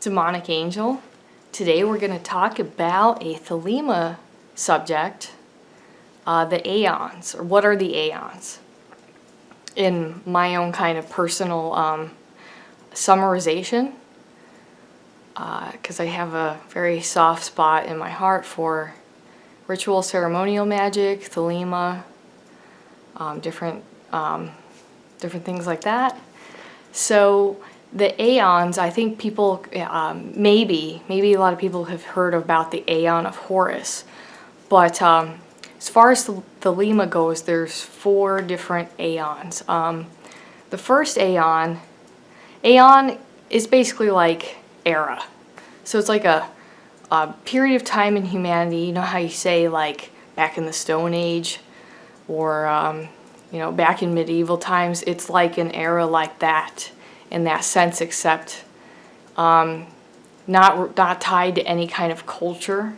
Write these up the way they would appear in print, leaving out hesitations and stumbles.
demonic angel. Today we're going to talk about a Thelema subject, the Aeons, or what are the Aeons? In my own kind of personal summarization, because I have a very soft spot in my heart for ritual ceremonial magic, Thelema, different things like that. So the Aeons, I think people, maybe a lot of people have heard about the Aeon of Horus, but as far as the Thelema goes, there's 4 different Aeons. The first Aeon is basically like era. So it's like a period of time in humanity. You know how you say like back in the Stone Age or back in medieval times? It's like an era like that in that sense, except not tied to any kind of culture.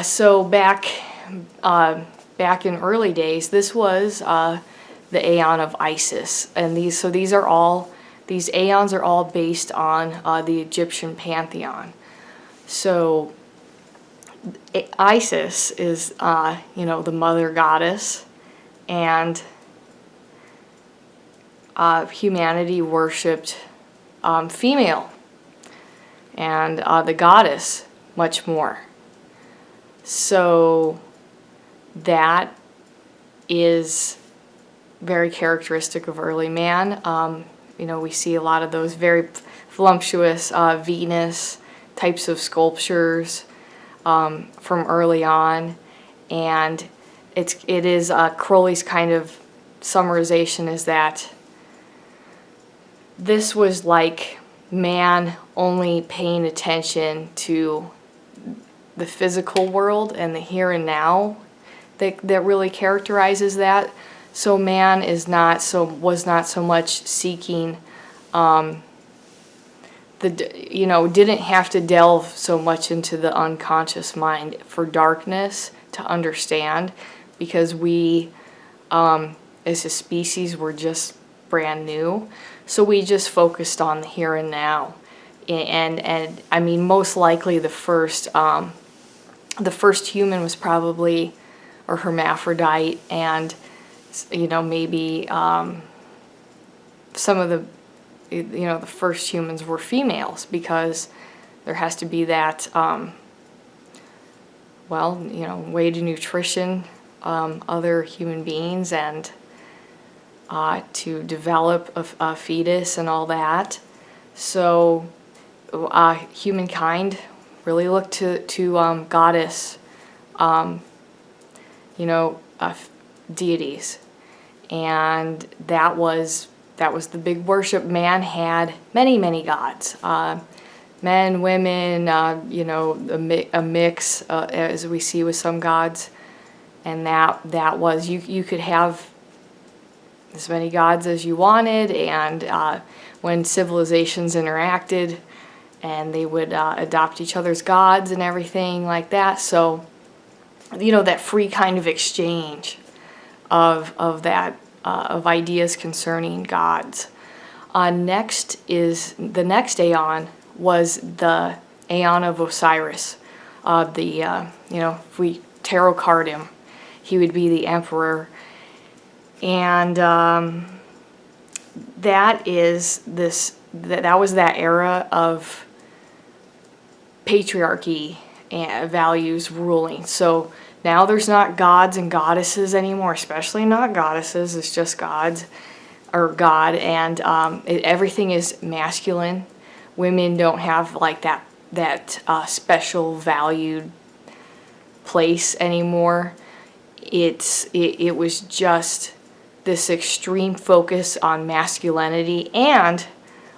So back in early days, this was the Aeon of Isis, and these Aeons are all based on the Egyptian pantheon. So Isis is the mother goddess, and humanity worshipped female, and the goddess much more. So that is very characteristic of early man. We see a lot of those very voluptuous Venus types of sculptures from early on, and it is Crowley's kind of summarization is that this was like man only paying attention to the physical world and the here and now that really characterizes that. So man was not so much seeking didn't have to delve so much into the unconscious mind for darkness to understand, because we as a species were just brand new. So we just focused on the here and now. And I mean, most likely the first human was probably a hermaphrodite, and maybe some of the the first humans were females, because there has to be that way to nutrition other human beings and to develop a fetus and all that. So humankind really looked to goddess deities, and that was the big worship. Man had many gods, men, women, a mix, as we see with some gods, and that was you could have as many gods as you wanted. And when civilizations interacted, and they would adopt each other's gods and everything like that. So that free kind of exchange of ideas concerning gods. The next Aeon was the Aeon of Osiris. If we tarot card him, he would be the emperor, and that was that era of patriarchy and values ruling. So now there's not gods and goddesses anymore, especially not goddesses. It's just gods or God, and everything is masculine. Women don't have like that special valued place anymore. It was just this extreme focus on masculinity, and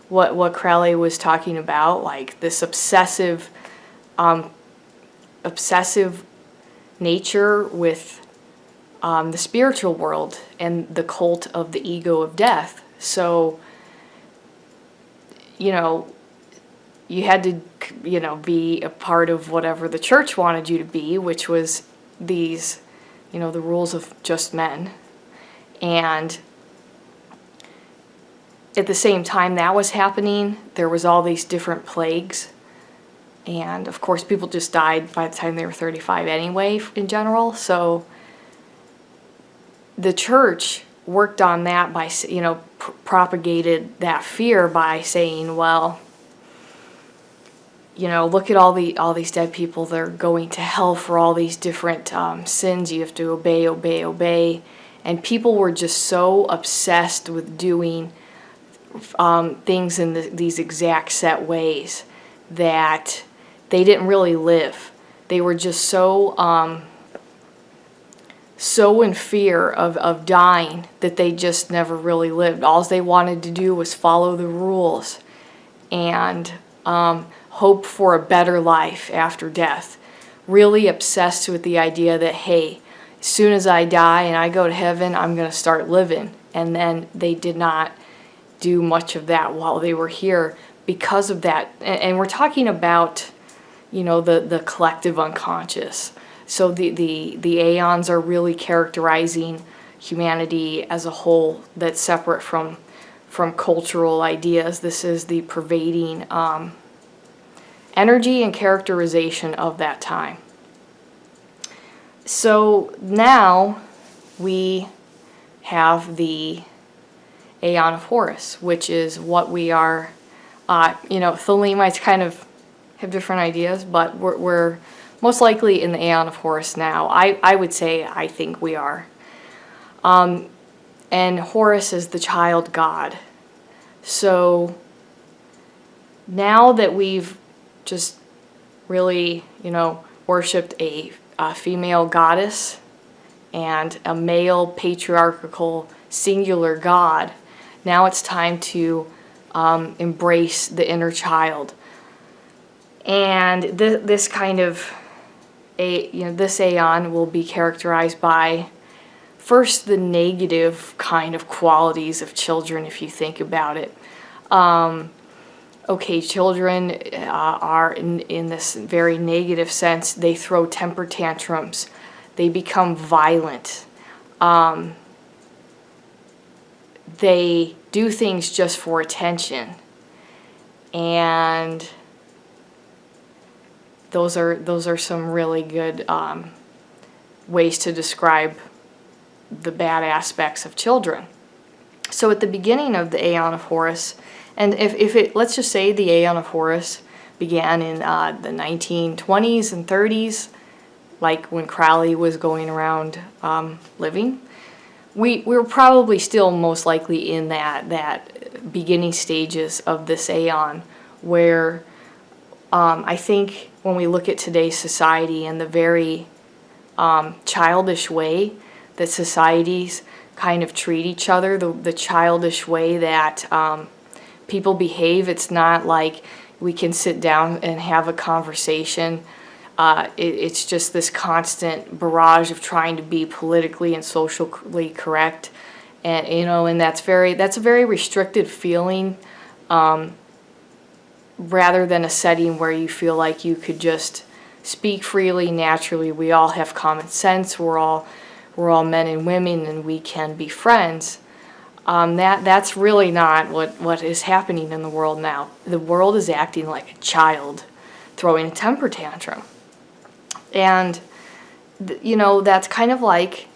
what Crowley was talking about, like this obsessive nature with the spiritual world and the cult of the ego of death. So you had to be a part of whatever the church wanted you to be, which was these the rules of just men. And at the same time that was happening, there was all these different plagues. And of course, people just died by the time they were 35 anyway, in general. So the church worked on that by, propagated that fear by saying, well, look at all these dead people. They're going to hell for all these different sins. You have to obey, obey, obey. And people were just so obsessed with doing things in these exact set ways that they didn't really live. They were just so in fear of dying that they just never really lived. All they wanted to do was follow the rules and hope for a better life after death. Really obsessed with the idea that, hey, as soon as I die and I go to heaven, I'm going to start living. And then they did not do much of that while they were here because of that. And we're talking about, the collective unconscious. So the Aeons are really characterizing humanity as a whole that's separate from cultural ideas. This is the pervading energy and characterization of that time. So now we have the Aonoforous, which is what we are, Thelemites kind of have different ideas, but we're most likely in the Aonoforous now. I would say I think we are. And Horus is the child god. So now that we've just really, worshipped a female goddess and a male patriarchal singular god, now it's time to embrace the inner child. And this kind of this Aeon will be characterized by first the negative kind of qualities of children, if you think about it. Children are in this very negative sense. They throw temper tantrums. They become violent. They do things just for attention. And those are some really good ways to describe the bad aspects of children. So at the beginning of the Aeon of Horus, and let's just say the Aeon of Horus began in the 1920s and 30s, like when Crowley was going around living, we were probably still most likely in that beginning stages of this Aeon, where I think when we look at today's society and the very childish way that societies kind of treat each other, the childish way that people behave, it's not like we can sit down and have a conversation. It's just this constant barrage of trying to be politically and socially correct, and that's a very restricted feeling, rather than a setting where you feel like you could just speak freely, naturally. We all have common sense. We're all men and women, and we can be friends. That's really not what is happening in the world now. The world is acting like a child, throwing a temper tantrum. And, that's kind of like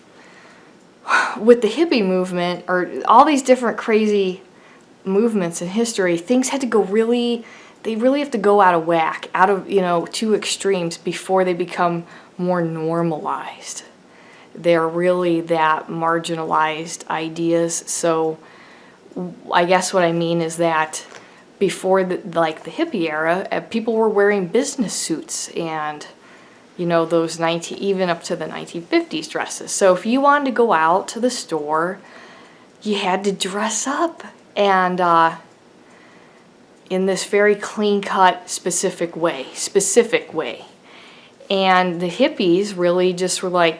with the hippie movement, or all these different crazy movements in history, things had to go they really have to go out of whack, out of, two extremes before they become more normalized. They're really that marginalized ideas. So I guess what I mean is that before the hippie era, people were wearing business suits and, those even up to the 1950s dresses. So if you wanted to go out to the store, you had to dress up and in this very clean-cut, specific way. And the hippies really just were like,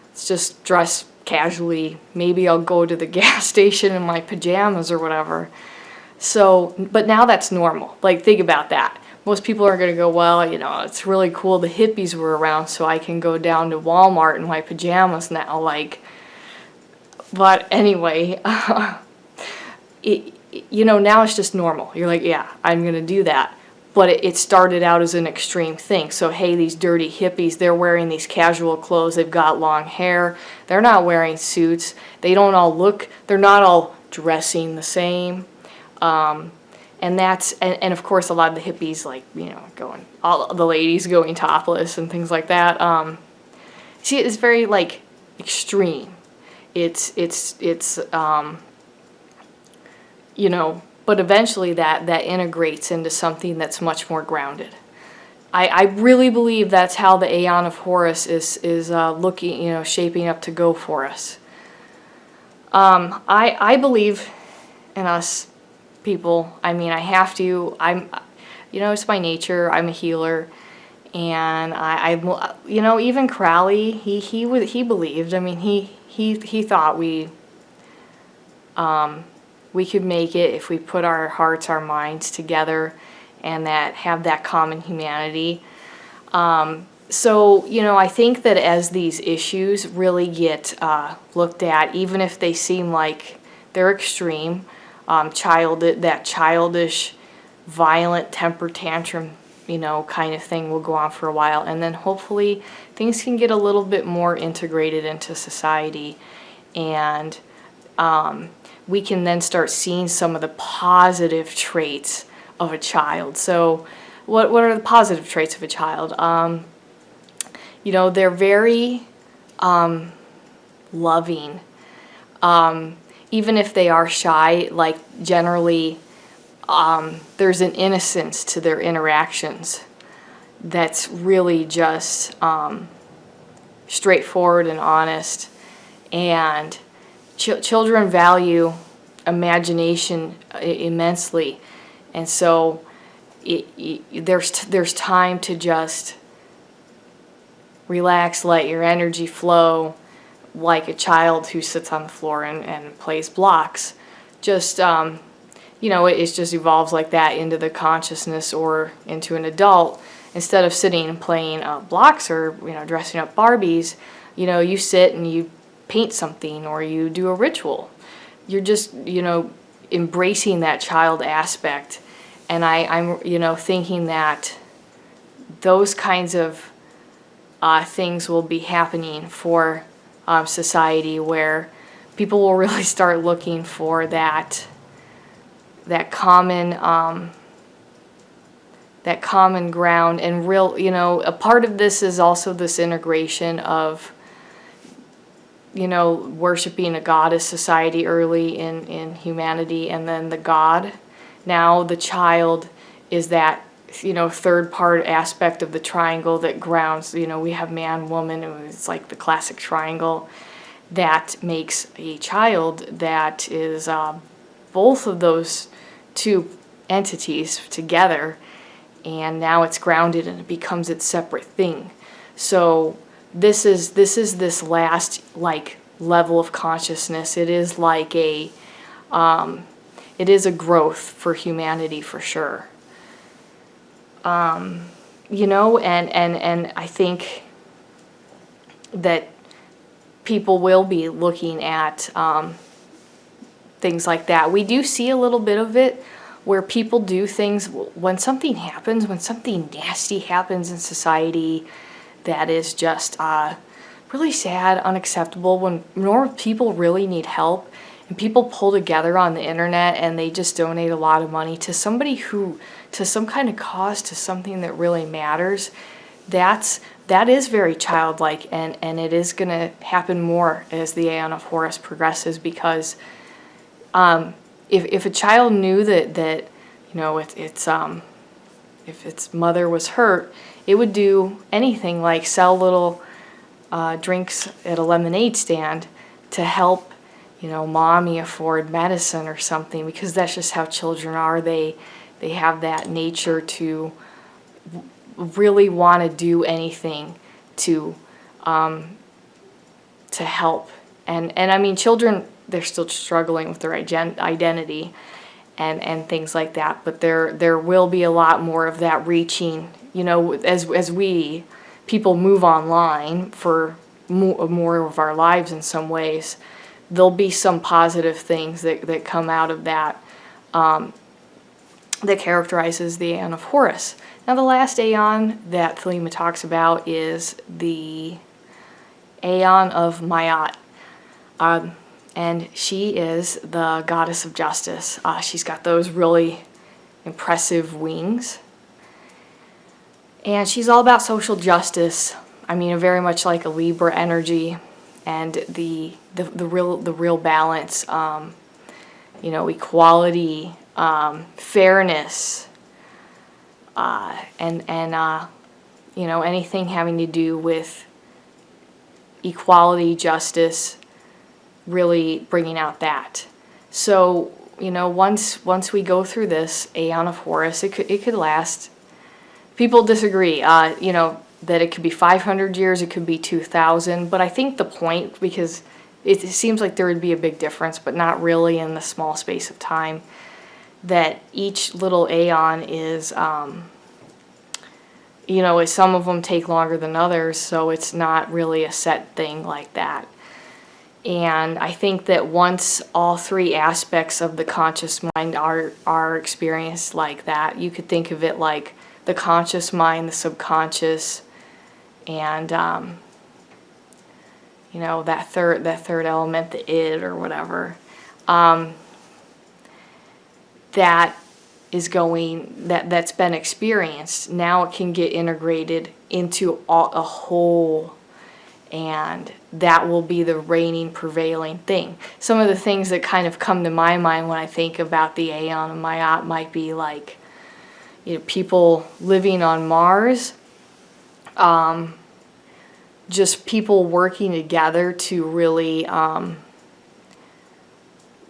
let's just dress casually. Maybe I'll go to the gas station in my pajamas or whatever. So, but now that's normal. Like, think about that. Most people are going to go, well, it's really cool the hippies were around, so I can go down to Walmart in my pajamas now. But anyway, now it's just normal. You're like, yeah, I'm going to do that. But it started out as an extreme thing. So, hey, these dirty hippies, they're wearing these casual clothes. They've got long hair. They're not wearing suits. They're not all dressing the same. And of course, a lot of the hippies, like, all the ladies going topless and things like that. See, it's very, like, extreme. But eventually that integrates into something that's much more grounded. I really believe that's how the Aeon of Horus is looking, shaping up to go for us. I believe in us people. I mean, I have to. It's my nature. I'm a healer, and even Crowley, he believed. I mean, he thought we could make it if we put our hearts, our minds together, and have that common humanity. So, I think that as these issues really get looked at, even if they seem like they're extreme, that childish, violent temper tantrum, kind of thing will go on for a while. And then hopefully things can get a little bit more integrated into society, and we can then start seeing some of the positive traits of a child. So what are the positive traits of a child? They're very loving. Even if they are shy, like generally there's an innocence to their interactions that's really just straightforward and honest. And children value imagination immensely, and so there's time to just relax, let your energy flow, like a child who sits on the floor and plays blocks. Just it just evolves like that into the consciousness or into an adult. Instead of sitting and playing blocks or dressing up Barbies, you sit and you paint something or you do a ritual. You're just embracing that child aspect. And I'm thinking that those kinds of things will be happening for society, where people will really start looking for that common ground. And a part of this is also this integration of worshiping a goddess society early in humanity, and then the god. Now the child is that third part aspect of the triangle that grounds. We have man, woman, and it's like the classic triangle that makes a child that is both of those two entities together, and now it's grounded and it becomes its separate thing. So this is this last level of consciousness. It is like it is a growth for humanity for sure. And I think that people will be looking at things like that. We do see a little bit of it where people do things when something happens, when something nasty happens in society that is just really sad, unacceptable, when more people really need help, and people pull together on the internet and they just donate a lot of money to somebody to some kind of cause, to something that really matters. That is very childlike, and it is going to happen more as the Aeon of Horus progresses, because if a child knew that if its mother was hurt, it would do anything like sell little drinks at a lemonade stand to help mommy afford medicine or something, because that's just how children are. They have that nature to really want to do anything to help. And I mean, children, they're still struggling with their identity and things like that, but there will be a lot more of that reaching, as we people move online for more of our lives in some ways. there'll be some positive things that come out of that, that characterizes the Aeon of Horus. Now the last Aeon that Thelema talks about is the Aeon of Maya. And she is the goddess of justice. She's got those really impressive wings. And she's all about social justice. I mean, very much like a Libra energy, and the real balance. You know, equality, fairness, and you know, anything having to do with equality, justice, really bringing out that. So, you know, once we go through this Aeon of Horus, it could last. People disagree, you know, that it could be 500 years, it could be 2,000, but I think the point, because it seems like there would be a big difference, but not really in the small space of time, that each little Aeon is, you know, some of them take longer than others, so it's not really a set thing like that. And I think that once all three aspects of the conscious mind are experienced like that, you could think of it like the conscious mind, the subconscious, and you know, that third element, the id or whatever, that is that's been experienced. Now it can get integrated into a whole, and that will be the reigning, prevailing thing. Some of the things that kind of come to my mind when I think about the Aeon of Maya might be like, you know, people living on Mars, just people working together to really,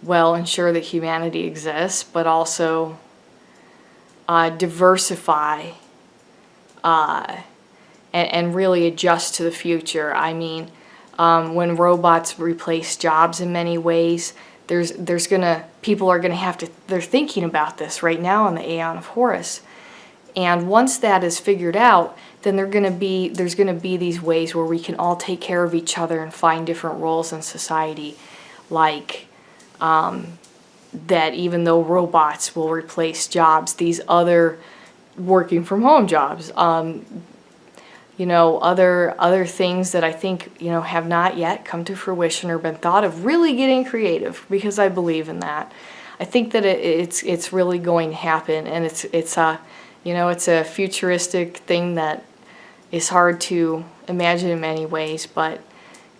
well, ensure that humanity exists, but also diversify and really adjust to the future. I mean, when robots replace jobs in many ways, people are gonna have to, they're thinking about this right now on the Aeon of Horus. And once that is figured out, then there's gonna be these ways where we can all take care of each other and find different roles in society, like that even though robots will replace jobs, these other working from home jobs, you know, other things that I think, you know, have not yet come to fruition or been thought of, really getting creative, because I believe in that. I think that it's really going to happen, and it's a, you know, it's a futuristic thing that is hard to imagine in many ways, but at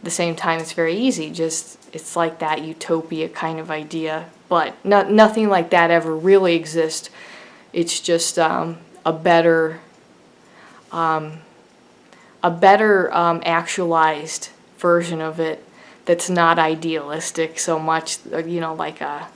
the same time it's very easy. Just, it's like that utopia kind of idea, but nothing like that ever really exists. It's just a better actualized version of it that's not idealistic so much, you know, like a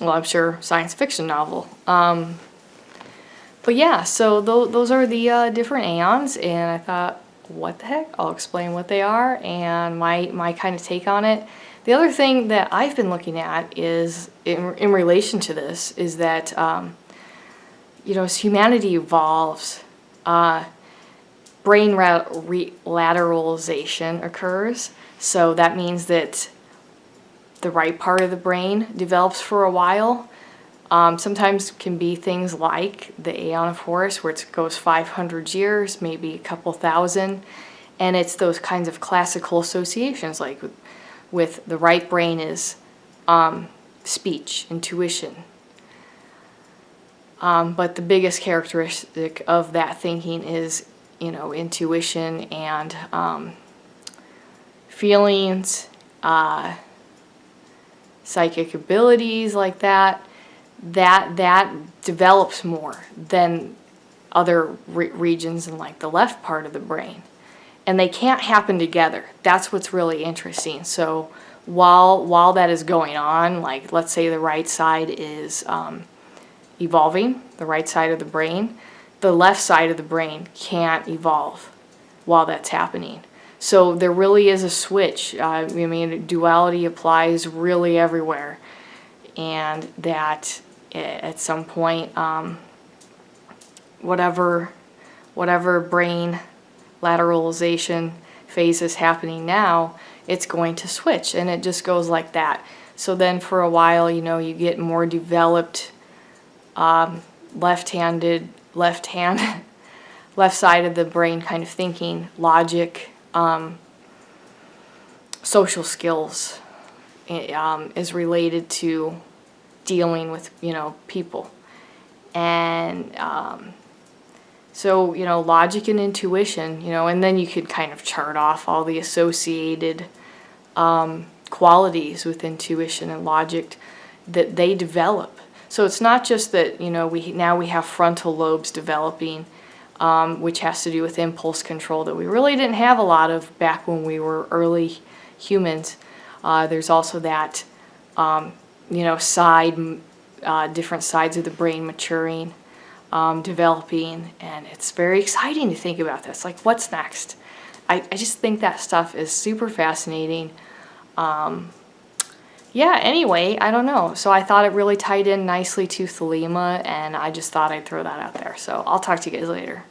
well, I'm sure, science fiction novel. But yeah, so those are the different Aeons, and I thought, what the heck? I'll explain what they are and my kind of take on it. The other thing that I've been looking at is, in relation to this, is that, you know, as humanity evolves, brain lateralization occurs. So that means that the right part of the brain develops for a while. Sometimes can be things like the Aeon of Horus, where it goes 500 years, maybe a couple thousand, and it's those kinds of classical associations, like with the right brain is speech, intuition. But the biggest characteristic of that thinking is, you know, intuition and feelings, psychic abilities like that. That develops more than other regions in like the left part of the brain, and they can't happen together. That's what's really interesting. So while that is going on, like let's say the right side is evolving, the right side of the brain, the left side of the brain can't evolve while that's happening. So there really is a switch. I mean, duality applies really everywhere, and that at some point, whatever brain lateralization phase is happening now it's going to switch, and it just goes like that. So then for a while, you know, you get more developed left hand left side of the brain kind of thinking, logic, social skills is related to dealing with, you know, people. And so, you know, logic and intuition, you know, and then you could kind of chart off all the associated qualities with intuition and logic that they develop. So it's not just that, you know, we have frontal lobes developing, which has to do with impulse control that we really didn't have a lot of back when we were early humans. There's also that, you know, different sides of the brain maturing, developing, and it's very exciting to think about this. Like, what's next? I just think that stuff is super fascinating. Yeah, anyway, I don't know. So I thought it really tied in nicely to Thelema, and I just thought I'd throw that out there. So I'll talk to you guys later.